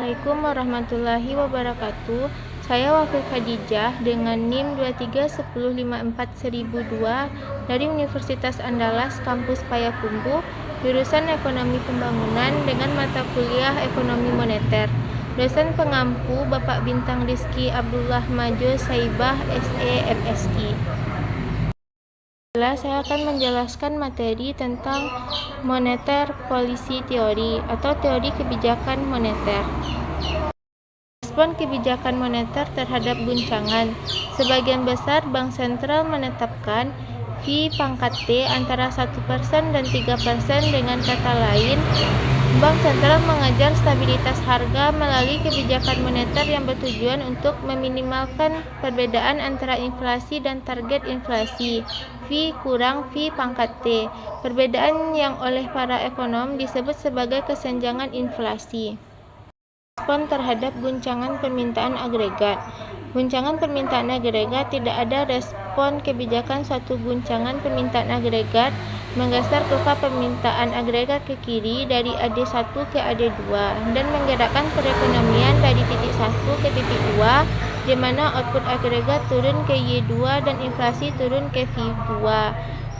Assalamualaikum warahmatullahi wabarakatuh. Saya Wafil Khadijah dengan NIM 231054002 dari Universitas Andalas Kampus Payakumbuh, jurusan Ekonomi Pembangunan dengan mata kuliah Ekonomi Moneter. Dosen pengampu Bapak Bintang Rizky Abdullah Majo Saibah SE FSI. Saya akan menjelaskan materi tentang moneter policy theory atau teori kebijakan moneter. Respon kebijakan moneter terhadap guncangan. Sebagian besar bank sentral menetapkan V pangkat T antara 1% dan 3%. Dengan kata lain, bank sentral mengejar stabilitas harga melalui kebijakan moneter yang bertujuan untuk meminimalkan perbedaan antara inflasi dan target inflasi V kurang V pangkat T. Perbedaan yang oleh para ekonom disebut sebagai kesenjangan inflasi. Respon terhadap guncangan permintaan agregat. Guncangan permintaan agregat. Tidak ada respon kebijakan suatu guncangan permintaan agregat menggeser kurva permintaan agregat ke kiri dari AD1 ke AD2 dan menggerakkan perekonomian dari titik 1 ke titik 2, di mana output agregat turun ke Y2 dan inflasi turun ke V2.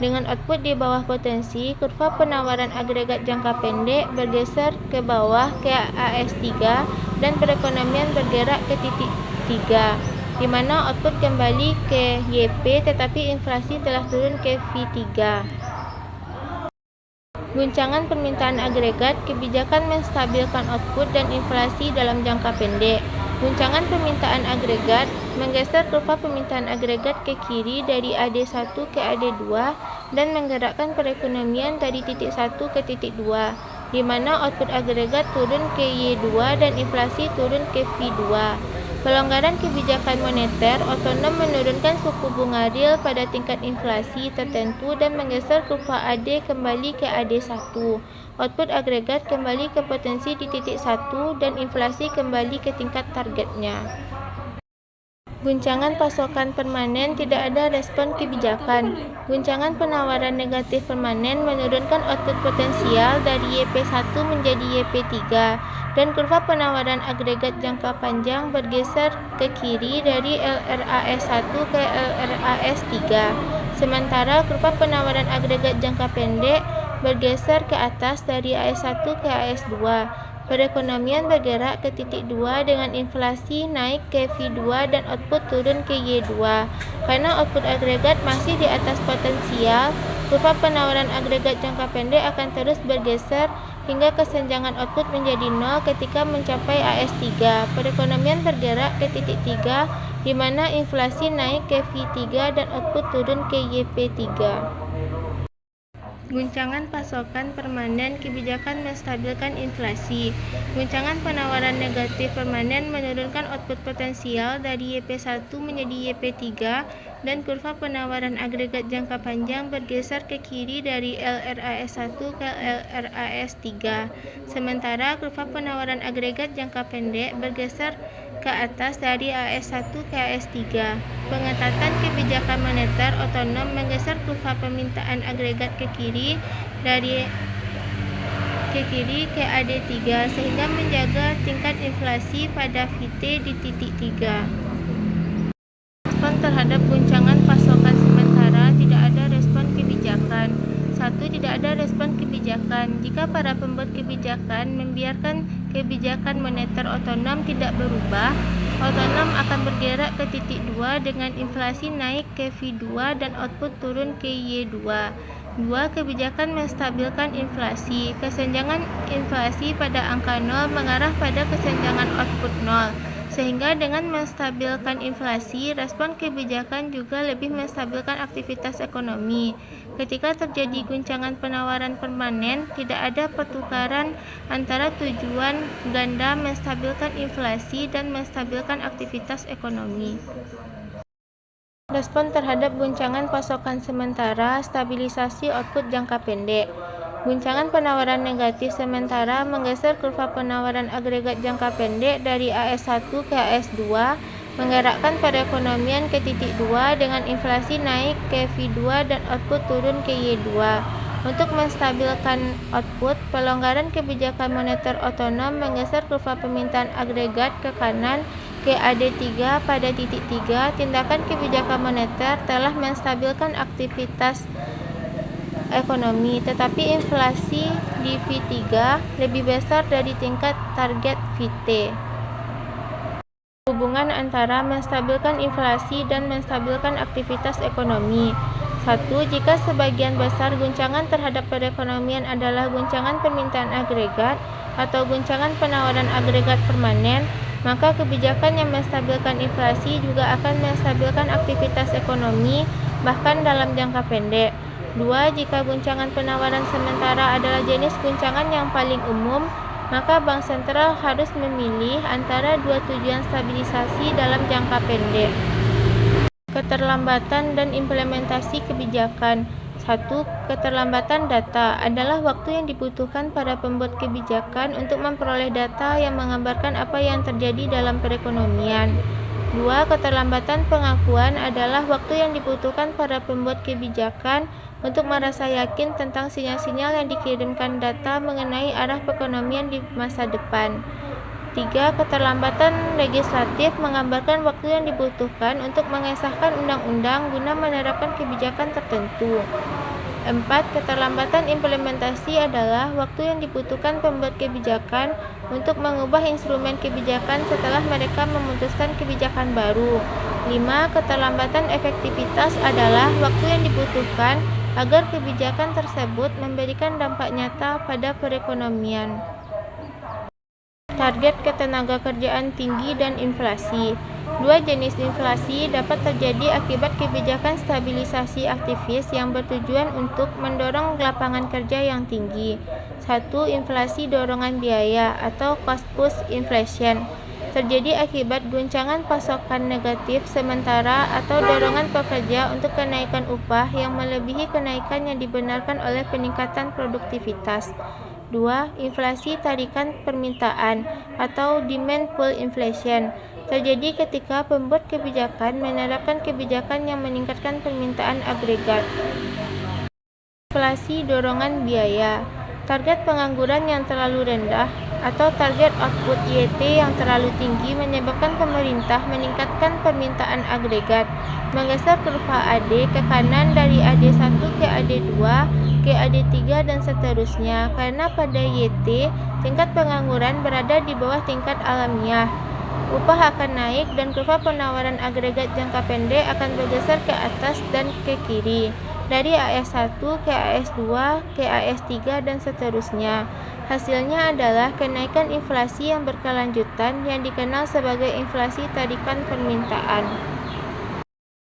Dengan output di bawah potensi, kurva penawaran agregat jangka pendek bergeser ke bawah ke AS3 dan perekonomian bergerak ke titik 3, di mana output kembali ke YP tetapi inflasi telah turun ke V3. Guncangan permintaan agregat. Kebijakan menstabilkan output dan inflasi dalam jangka pendek. Guncangan permintaan agregat menggeser kurva permintaan agregat ke kiri dari AD1 ke AD2 dan menggerakkan perekonomian dari titik 1 ke titik 2, di mana output agregat turun ke Y2 dan inflasi turun ke V2. Pelonggaran kebijakan moneter otonom menurunkan suku bunga real pada tingkat inflasi tertentu dan menggeser kurva AD kembali ke AD1. Output agregat kembali ke potensi di titik 1 dan inflasi kembali ke tingkat targetnya. Guncangan pasokan permanen. Tidak ada respon kebijakan. Guncangan penawaran negatif permanen menurunkan output potensial dari YP1 menjadi YP3 dan kurva penawaran agregat jangka panjang bergeser ke kiri dari LRAS1 ke LRAS3. Sementara kurva penawaran agregat jangka pendek bergeser ke atas dari AS1 ke AS2. Perekonomian bergerak ke titik 2 dengan inflasi naik ke V2 dan output turun ke Y2. Karena output agregat masih di atas potensial, kurva penawaran agregat jangka pendek akan terus bergeser hingga kesenjangan output menjadi 0 ketika mencapai AS3. Perekonomian bergerak ke titik 3, di mana inflasi naik ke V3 dan output turun ke YP3. Guncangan pasokan permanen. Kebijakan menstabilkan inflasi. Guncangan penawaran negatif permanen menurunkan output potensial dari YP1 menjadi YP3 dan kurva penawaran agregat jangka panjang bergeser ke kiri dari LRAS1 ke LRAS3. Sementara kurva penawaran agregat jangka pendek bergeser ke atas dari AS1 ke AS3. Pengetatan kebijakan moneter otonom menggeser kurva permintaan agregat ke kiri dari ke AD3 sehingga menjaga tingkat inflasi pada VT di titik 3. Respon terhadap guncangan pasokan sementara. Tidak ada respon kebijakan. 1. Tidak ada respon kebijakan. Jika para pembuat kebijakan membiarkan kebijakan moneter otonom tidak berubah, otonom akan bergerak ke titik 2 dengan inflasi naik ke V2 dan output turun ke Y2. 2. Kebijakan menstabilkan inflasi. Kesenjangan inflasi pada angka 0 mengarah pada kesenjangan output 0. Sehingga dengan menstabilkan inflasi, respon kebijakan juga lebih menstabilkan aktivitas ekonomi. Ketika terjadi guncangan penawaran permanen, tidak ada pertukaran antara tujuan ganda menstabilkan inflasi dan menstabilkan aktivitas ekonomi. Respon terhadap guncangan pasokan sementara. Stabilisasi output jangka pendek. Guncangan penawaran negatif sementara menggeser kurva penawaran agregat jangka pendek dari AS1 ke AS2, menggerakkan perekonomian ke titik 2 dengan inflasi naik ke V2 dan output turun ke Y2. Untuk menstabilkan output, pelonggaran kebijakan moneter otonom menggeser kurva permintaan agregat ke kanan QAD3 pada titik 3. Tindakan kebijakan moneter telah menstabilkan aktivitas ekonomi, tetapi inflasi di V3 lebih besar dari tingkat target VT. Hubungan antara menstabilkan inflasi dan menstabilkan aktivitas ekonomi. 1. Jika sebagian besar guncangan terhadap perekonomian adalah guncangan permintaan agregat atau guncangan penawaran agregat permanen, maka kebijakan yang menstabilkan inflasi juga akan menstabilkan aktivitas ekonomi bahkan dalam jangka pendek. 2. Jika guncangan penawaran sementara adalah jenis guncangan yang paling umum, maka bank sentral harus memilih antara dua tujuan stabilisasi dalam jangka pendek. Keterlambatan dan implementasi kebijakan. 1. Keterlambatan data adalah waktu yang dibutuhkan para pembuat kebijakan untuk memperoleh data yang menggambarkan apa yang terjadi dalam perekonomian. 2. Keterlambatan pengakuan adalah waktu yang dibutuhkan para pembuat kebijakan untuk merasa yakin tentang sinyal-sinyal yang dikirimkan data mengenai arah perekonomian di masa depan. 3. Keterlambatan legislatif menggambarkan waktu yang dibutuhkan untuk mengesahkan undang-undang guna menerapkan kebijakan tertentu. 4. Keterlambatan implementasi adalah waktu yang dibutuhkan pembuat kebijakan untuk mengubah instrumen kebijakan setelah mereka memutuskan kebijakan baru. 5. Keterlambatan efektivitas adalah waktu yang dibutuhkan agar kebijakan tersebut memberikan dampak nyata pada perekonomian. Target ketenagakerjaan tinggi dan inflasi. Dua jenis inflasi dapat terjadi akibat kebijakan stabilisasi aktivis yang bertujuan untuk mendorong lapangan kerja yang tinggi. 1. Inflasi dorongan biaya atau cost push inflation terjadi akibat guncangan pasokan negatif sementara atau dorongan pekerja untuk kenaikan upah yang melebihi kenaikan yang dibenarkan oleh peningkatan produktivitas. 2. Inflasi tarikan permintaan atau demand pull inflation terjadi ketika pembuat kebijakan menerapkan kebijakan yang meningkatkan permintaan agregat. Inflasi dorongan biaya. Target pengangguran yang terlalu rendah atau target output YT yang terlalu tinggi menyebabkan pemerintah meningkatkan permintaan agregat, menggeser kurva AD ke kanan dari AD1 ke AD2 ke AD3 dan seterusnya karena pada YT tingkat pengangguran berada di bawah tingkat alamiah. Upah akan naik dan kurva penawaran agregat jangka pendek akan bergeser ke atas dan ke kiri dari AS1 ke AS2 ke AS3 dan seterusnya. Hasilnya adalah kenaikan inflasi yang berkelanjutan yang dikenal sebagai inflasi tarikan permintaan.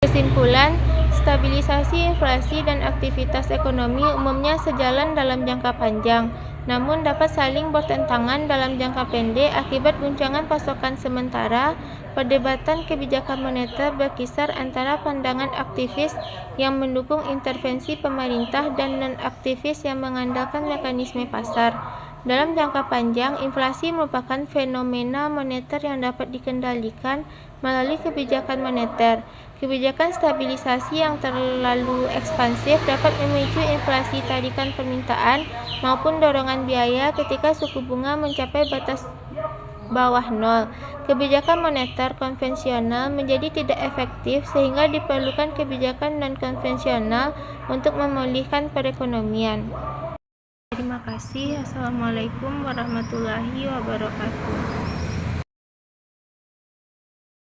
Kesimpulan, stabilisasi inflasi dan aktivitas ekonomi umumnya sejalan dalam jangka panjang, namun dapat saling bertentangan dalam jangka pendek akibat guncangan pasokan sementara. Perdebatan kebijakan moneter berkisar antara pandangan aktivis yang mendukung intervensi pemerintah dan non-aktivis yang mengandalkan mekanisme pasar. Dalam jangka panjang, inflasi merupakan fenomena moneter yang dapat dikendalikan melalui kebijakan moneter. Kebijakan stabilisasi yang terlalu ekspansif dapat memicu inflasi tarikan permintaan maupun dorongan biaya ketika suku bunga mencapai batas bawah nol. Kebijakan moneter konvensional menjadi tidak efektif sehingga diperlukan kebijakan non-konvensional untuk memulihkan perekonomian. Terima kasih. Assalamualaikum warahmatullahi wabarakatuh.